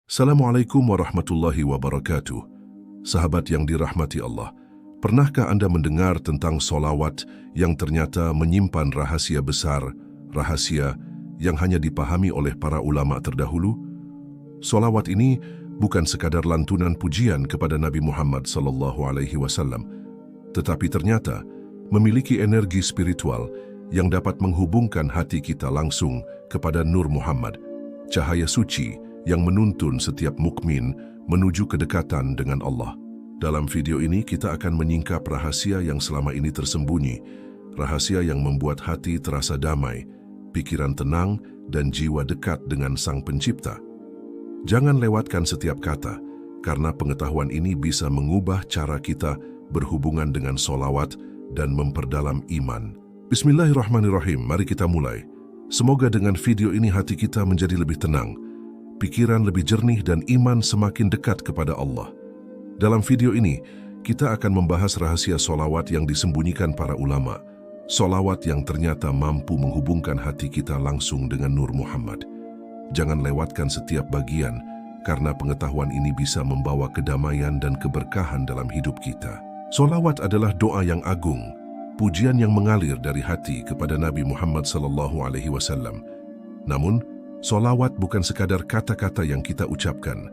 Assalamualaikum warahmatullahi wabarakatuh. Sahabat yang dirahmati Allah, pernahkah Anda mendengar tentang solawat yang ternyata menyimpan rahasia besar, rahasia yang hanya dipahami oleh para ulama terdahulu? Solawat ini bukan sekadar lantunan pujian kepada Nabi Muhammad SAW, tetapi ternyata memiliki energi spiritual yang dapat menghubungkan hati kita langsung kepada Nur Muhammad, cahaya suci yang menuntun setiap mukmin menuju kedekatan dengan Allah. Dalam video ini kita akan menyingkap rahasia yang selama ini tersembunyi, rahasia yang membuat hati terasa damai, pikiran tenang, dan jiwa dekat dengan Sang Pencipta. Jangan lewatkan setiap kata, karena pengetahuan ini bisa mengubah cara kita berhubungan dengan solawat dan memperdalam iman. Bismillahirrahmanirrahim, mari kita mulai. Semoga dengan video ini hati kita menjadi lebih tenang, pikiran lebih jernih, dan iman semakin dekat kepada Allah. Dalam video ini, kita akan membahas rahasia solawat yang disembunyikan para ulama. Solawat yang ternyata mampu menghubungkan hati kita langsung dengan Nur Muhammad. Jangan lewatkan setiap bagian, karena pengetahuan ini bisa membawa kedamaian dan keberkahan dalam hidup kita. Solawat adalah doa yang agung, pujian yang mengalir dari hati kepada Nabi Muhammad SAW. Namun, solawat bukan sekadar kata-kata yang kita ucapkan.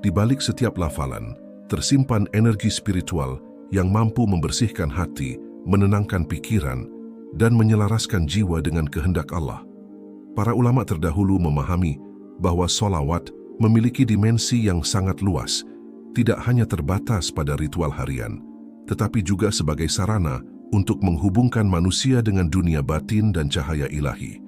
Di balik setiap lafalan, tersimpan energi spiritual yang mampu membersihkan hati, menenangkan pikiran, dan menyelaraskan jiwa dengan kehendak Allah. Para ulama terdahulu memahami bahwa solawat memiliki dimensi yang sangat luas, tidak hanya terbatas pada ritual harian, tetapi juga sebagai sarana untuk menghubungkan manusia dengan dunia batin dan cahaya ilahi.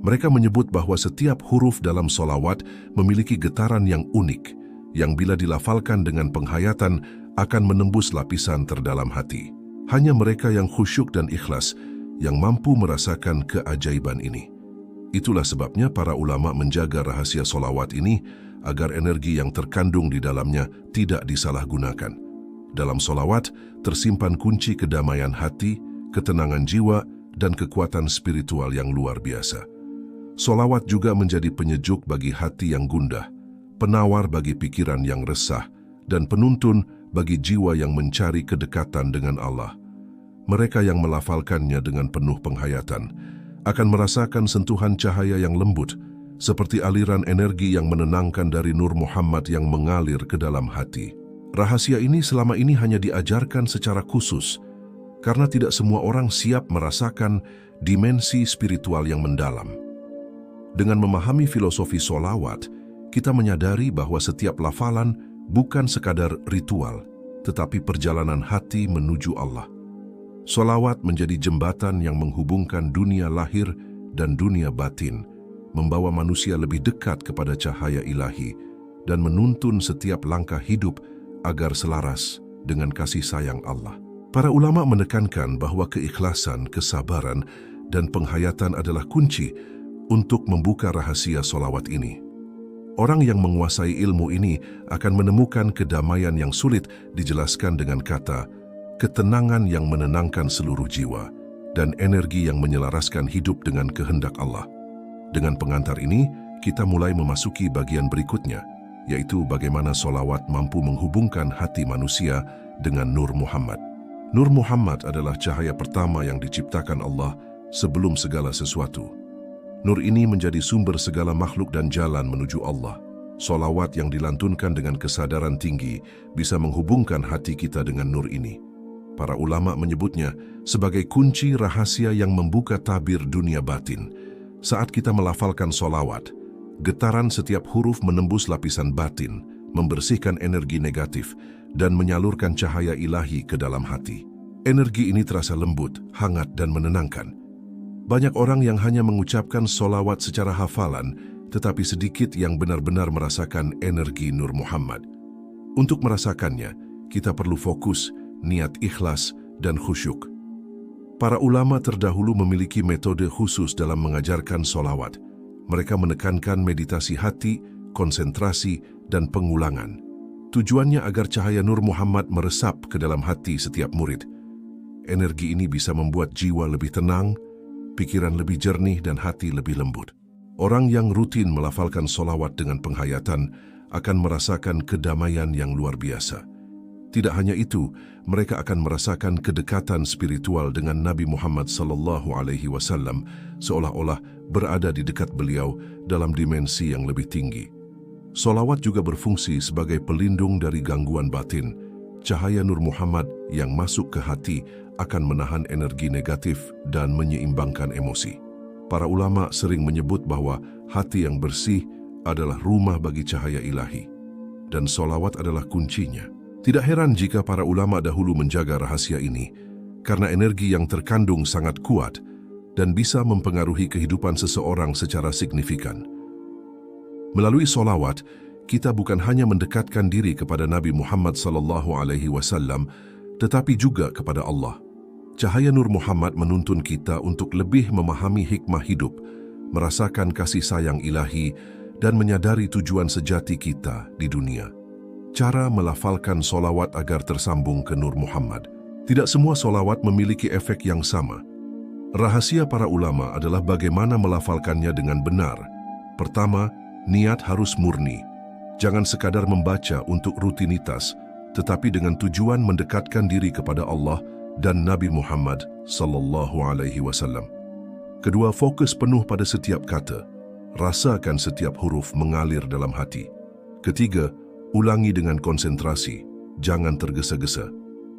Mereka menyebut bahwa setiap huruf dalam solawat memiliki getaran yang unik, yang bila dilafalkan dengan penghayatan akan menembus lapisan terdalam hati. Hanya mereka yang khusyuk dan ikhlas yang mampu merasakan keajaiban ini. Itulah sebabnya para ulama menjaga rahasia solawat ini agar energi yang terkandung di dalamnya tidak disalahgunakan. Dalam solawat tersimpan kunci kedamaian hati, ketenangan jiwa, dan kekuatan spiritual yang luar biasa. Solawat juga menjadi penyejuk bagi hati yang gundah, penawar bagi pikiran yang resah, dan penuntun bagi jiwa yang mencari kedekatan dengan Allah. Mereka yang melafalkannya dengan penuh penghayatan akan merasakan sentuhan cahaya yang lembut, seperti aliran energi yang menenangkan dari Nur Muhammad yang mengalir ke dalam hati. Rahasia ini selama ini hanya diajarkan secara khusus, karena tidak semua orang siap merasakan dimensi spiritual yang mendalam. Dengan memahami filosofi solawat, kita menyadari bahwa setiap lafalan bukan sekadar ritual, tetapi perjalanan hati menuju Allah. Solawat menjadi jembatan yang menghubungkan dunia lahir dan dunia batin, membawa manusia lebih dekat kepada cahaya ilahi, dan menuntun setiap langkah hidup agar selaras dengan kasih sayang Allah. Para ulama menekankan bahwa keikhlasan, kesabaran, dan penghayatan adalah kunci untuk membuka rahasia solawat ini. Orang yang menguasai ilmu ini akan menemukan kedamaian yang sulit dijelaskan dengan kata, ketenangan yang menenangkan seluruh jiwa, dan energi yang menyelaraskan hidup dengan kehendak Allah. Dengan pengantar ini, kita mulai memasuki bagian berikutnya, yaitu bagaimana solawat mampu menghubungkan hati manusia dengan Nur Muhammad. Nur Muhammad adalah cahaya pertama yang diciptakan Allah sebelum segala sesuatu. Nur ini menjadi sumber segala makhluk dan jalan menuju Allah. Solawat yang dilantunkan dengan kesadaran tinggi bisa menghubungkan hati kita dengan nur ini. Para ulama menyebutnya sebagai kunci rahasia yang membuka tabir dunia batin. Saat kita melafalkan solawat, getaran setiap huruf menembus lapisan batin, membersihkan energi negatif, dan menyalurkan cahaya ilahi ke dalam hati. Energi ini terasa lembut, hangat, dan menenangkan. Banyak orang yang hanya mengucapkan solawat secara hafalan, tetapi sedikit yang benar-benar merasakan energi Nur Muhammad. Untuk merasakannya, kita perlu fokus, niat ikhlas, dan khusyuk. Para ulama terdahulu memiliki metode khusus dalam mengajarkan solawat. Mereka menekankan meditasi hati, konsentrasi, dan pengulangan. Tujuannya agar cahaya Nur Muhammad meresap ke dalam hati setiap murid. Energi ini bisa membuat jiwa lebih tenang, pikiran lebih jernih, dan hati lebih lembut. Orang yang rutin melafalkan solawat dengan penghayatan akan merasakan kedamaian yang luar biasa. Tidak hanya itu, mereka akan merasakan kedekatan spiritual dengan Nabi Muhammad SAW, seolah-olah berada di dekat beliau dalam dimensi yang lebih tinggi. Solawat juga berfungsi sebagai pelindung dari gangguan batin. Cahaya Nur Muhammad yang masuk ke hati akan menahan energi negatif dan menyeimbangkan emosi. Para ulama sering menyebut bahwa hati yang bersih adalah rumah bagi cahaya ilahi, dan solawat adalah kuncinya. Tidak heran jika para ulama dahulu menjaga rahasia ini, karena energi yang terkandung sangat kuat dan bisa mempengaruhi kehidupan seseorang secara signifikan. Melalui solawat, kita bukan hanya mendekatkan diri kepada Nabi Muhammad SAW, tetapi juga kepada Allah. Cahaya Nur Muhammad menuntun kita untuk lebih memahami hikmah hidup, merasakan kasih sayang ilahi, dan menyadari tujuan sejati kita di dunia. Cara melafalkan solawat agar tersambung ke Nur Muhammad. Tidak semua solawat memiliki efek yang sama. Rahasia para ulama adalah bagaimana melafalkannya dengan benar. Pertama, niat harus murni. Jangan sekadar membaca untuk rutinitas, tetapi dengan tujuan mendekatkan diri kepada Allah dan Nabi Muhammad SAW. Kedua, fokus penuh pada setiap kata. Rasakan setiap huruf mengalir dalam hati. Ketiga, ulangi dengan konsentrasi, jangan tergesa-gesa.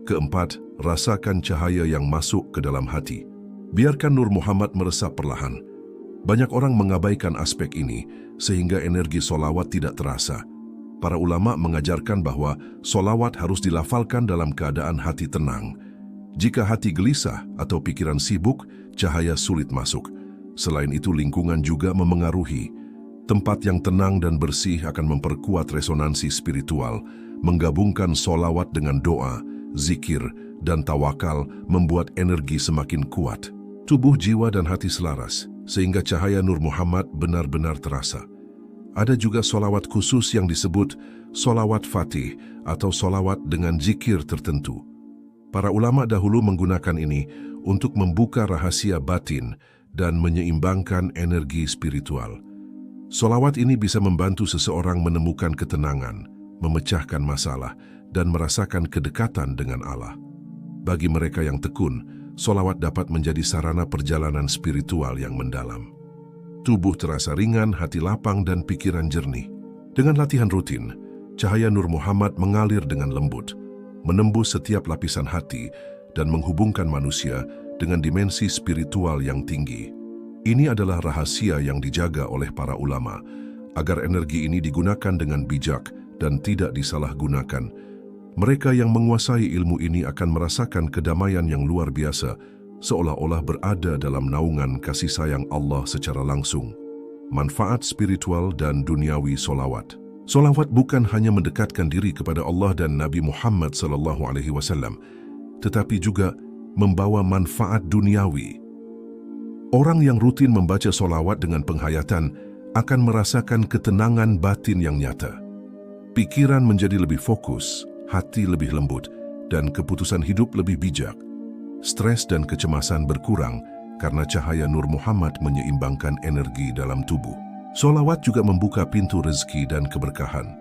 Keempat, rasakan cahaya yang masuk ke dalam hati. Biarkan Nur Muhammad meresap perlahan. Banyak orang mengabaikan aspek ini, sehingga energi solawat tidak terasa. Para ulama mengajarkan bahwa solawat harus dilafalkan dalam keadaan hati tenang. Jika hati gelisah atau pikiran sibuk, cahaya sulit masuk. Selain itu, lingkungan juga memengaruhi. Tempat yang tenang dan bersih akan memperkuat resonansi spiritual. Menggabungkan solawat dengan doa, zikir, dan tawakal membuat energi semakin kuat. Tubuh, jiwa, dan hati selaras, sehingga cahaya Nur Muhammad benar-benar terasa. Ada juga solawat khusus yang disebut solawat fatih atau solawat dengan zikir tertentu. Para ulama dahulu menggunakan ini untuk membuka rahasia batin dan menyeimbangkan energi spiritual. Solawat ini bisa membantu seseorang menemukan ketenangan, memecahkan masalah, dan merasakan kedekatan dengan Allah. Bagi mereka yang tekun, solawat dapat menjadi sarana perjalanan spiritual yang mendalam. Tubuh terasa ringan, hati lapang, dan pikiran jernih. Dengan latihan rutin, cahaya Nur Muhammad mengalir dengan lembut, menembus setiap lapisan hati, dan menghubungkan manusia dengan dimensi spiritual yang tinggi. Ini adalah rahasia yang dijaga oleh para ulama, agar energi ini digunakan dengan bijak dan tidak disalahgunakan. Mereka yang menguasai ilmu ini akan merasakan kedamaian yang luar biasa, seolah-olah berada dalam naungan kasih sayang Allah secara langsung. Manfaat spiritual dan duniawi solawat. Solawat bukan hanya mendekatkan diri kepada Allah dan Nabi Muhammad SAW, tetapi juga membawa manfaat duniawi. Orang yang rutin membaca solawat dengan penghayatan akan merasakan ketenangan batin yang nyata. Pikiran menjadi lebih fokus, hati lebih lembut, dan keputusan hidup lebih bijak. Stres dan kecemasan berkurang karena cahaya Nur Muhammad menyeimbangkan energi dalam tubuh. Solawat juga membuka pintu rezeki dan keberkahan.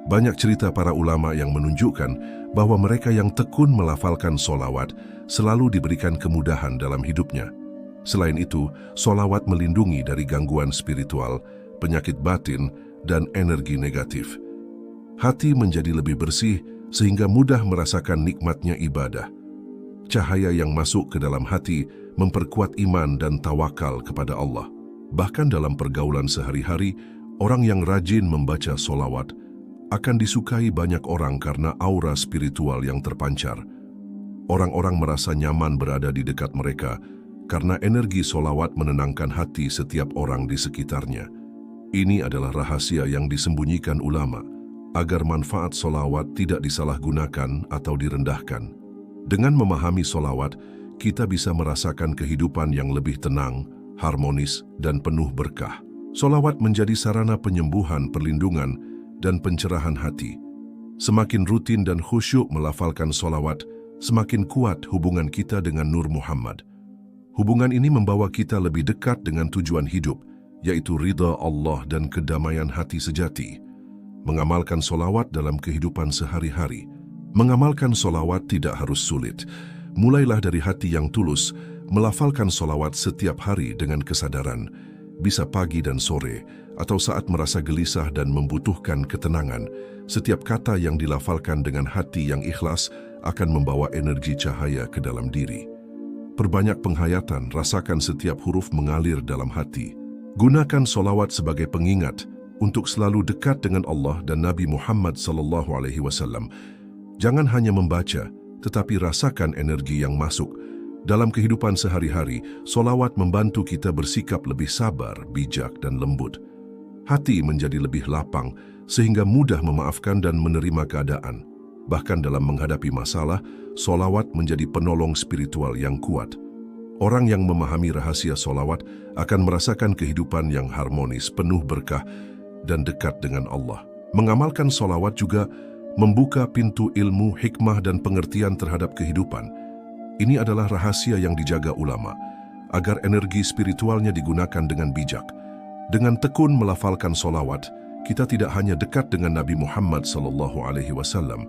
Banyak cerita para ulama yang menunjukkan bahwa mereka yang tekun melafalkan solawat selalu diberikan kemudahan dalam hidupnya. Selain itu, solawat melindungi dari gangguan spiritual, penyakit batin, dan energi negatif. Hati menjadi lebih bersih sehingga mudah merasakan nikmatnya ibadah. Cahaya yang masuk ke dalam hati memperkuat iman dan tawakal kepada Allah. Bahkan dalam pergaulan sehari-hari, orang yang rajin membaca solawat akan disukai banyak orang karena aura spiritual yang terpancar. Orang-orang merasa nyaman berada di dekat mereka karena energi solawat menenangkan hati setiap orang di sekitarnya. Ini adalah rahasia yang disembunyikan ulama, agar manfaat solawat tidak disalahgunakan atau direndahkan. Dengan memahami solawat, kita bisa merasakan kehidupan yang lebih tenang, harmonis, dan penuh berkah. Solawat menjadi sarana penyembuhan, perlindungan, dan pencerahan hati. Semakin rutin dan khusyuk melafalkan solawat, semakin kuat hubungan kita dengan Nur Muhammad. Hubungan ini membawa kita lebih dekat dengan tujuan hidup, yaitu ridha Allah dan kedamaian hati sejati. mengamalkan solawat dalam kehidupan sehari-hari. Mengamalkan solawat tidak harus sulit. Mulailah dari hati yang tulus, melafalkan solawat setiap hari dengan kesadaran, bisa pagi dan sore, atau saat merasa gelisah dan membutuhkan ketenangan. Setiap kata yang dilafalkan dengan hati yang ikhlas akan membawa energi cahaya ke dalam diri. Perbanyak penghayatan, rasakan setiap huruf mengalir dalam hati. Gunakan solawat sebagai pengingat untuk selalu dekat dengan Allah dan Nabi Muhammad SAW. Jangan hanya membaca, tetapi rasakan energi yang masuk. Dalam kehidupan sehari-hari, solawat membantu kita bersikap lebih sabar, bijak, dan lembut. Hati menjadi lebih lapang, sehingga mudah memaafkan dan menerima keadaan. Bahkan dalam menghadapi masalah, solawat menjadi penolong spiritual yang kuat. Orang yang memahami rahasia solawat akan merasakan kehidupan yang harmonis, penuh berkah, dan dekat dengan Allah. Mengamalkan solawat juga membuka pintu ilmu, hikmah, dan pengertian terhadap kehidupan. Ini adalah rahasia yang dijaga ulama, agar energi spiritualnya digunakan dengan bijak. Dengan tekun melafalkan solawat, kita tidak hanya dekat dengan Nabi Muhammad SAW,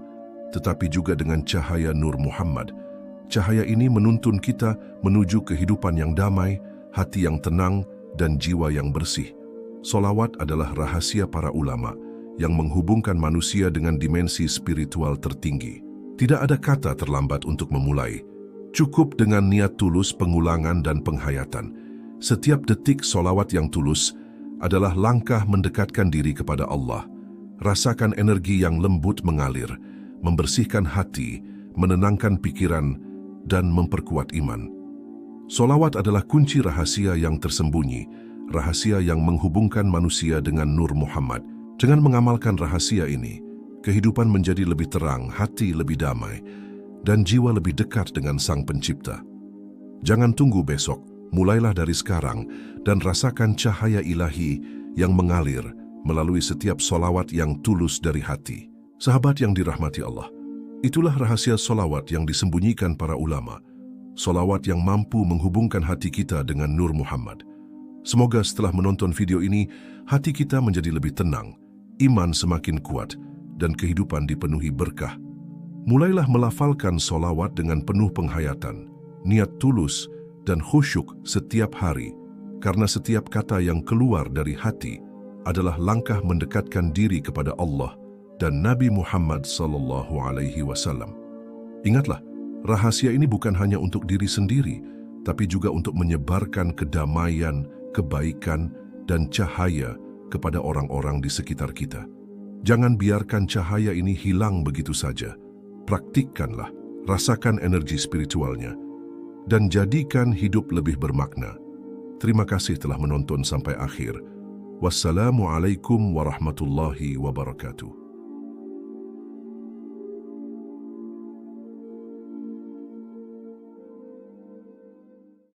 tetapi juga dengan cahaya Nur Muhammad. Cahaya ini menuntun kita menuju kehidupan yang damai, hati yang tenang, dan jiwa yang bersih. Solawat adalah rahasia para ulama yang menghubungkan manusia dengan dimensi spiritual tertinggi. Tidak ada kata terlambat untuk memulai. Cukup dengan niat tulus, pengulangan, dan penghayatan. Setiap detik solawat yang tulus adalah langkah mendekatkan diri kepada Allah. Rasakan energi yang lembut mengalir, membersihkan hati, menenangkan pikiran, dan memperkuat iman. Solawat adalah kunci rahasia yang tersembunyi, rahasia yang menghubungkan manusia dengan Nur Muhammad. Dengan mengamalkan rahasia ini, kehidupan menjadi lebih terang, hati lebih damai, dan jiwa lebih dekat dengan Sang Pencipta. Jangan tunggu besok, mulailah dari sekarang dan rasakan cahaya ilahi yang mengalir melalui setiap solawat yang tulus dari hati. Sahabat yang dirahmati Allah, itulah rahasia solawat yang disembunyikan para ulama. Solawat yang mampu menghubungkan hati kita dengan Nur Muhammad. Semoga setelah menonton video ini, hati kita menjadi lebih tenang, iman semakin kuat, dan kehidupan dipenuhi berkah. Mulailah melafalkan solawat dengan penuh penghayatan, niat tulus, dan khusyuk setiap hari, karena setiap kata yang keluar dari hati adalah langkah mendekatkan diri kepada Allah dan Nabi Muhammad SAW. Ingatlah, rahasia ini bukan hanya untuk diri sendiri, tapi juga untuk menyebarkan kedamaian, kebaikan, dan cahaya kepada orang-orang di sekitar kita. Jangan biarkan cahaya ini hilang begitu saja. Praktikkanlah, rasakan energi spiritualnya, dan jadikan hidup lebih bermakna. Terima kasih telah menonton sampai akhir. Wassalamualaikum warahmatullahi wabarakatuh.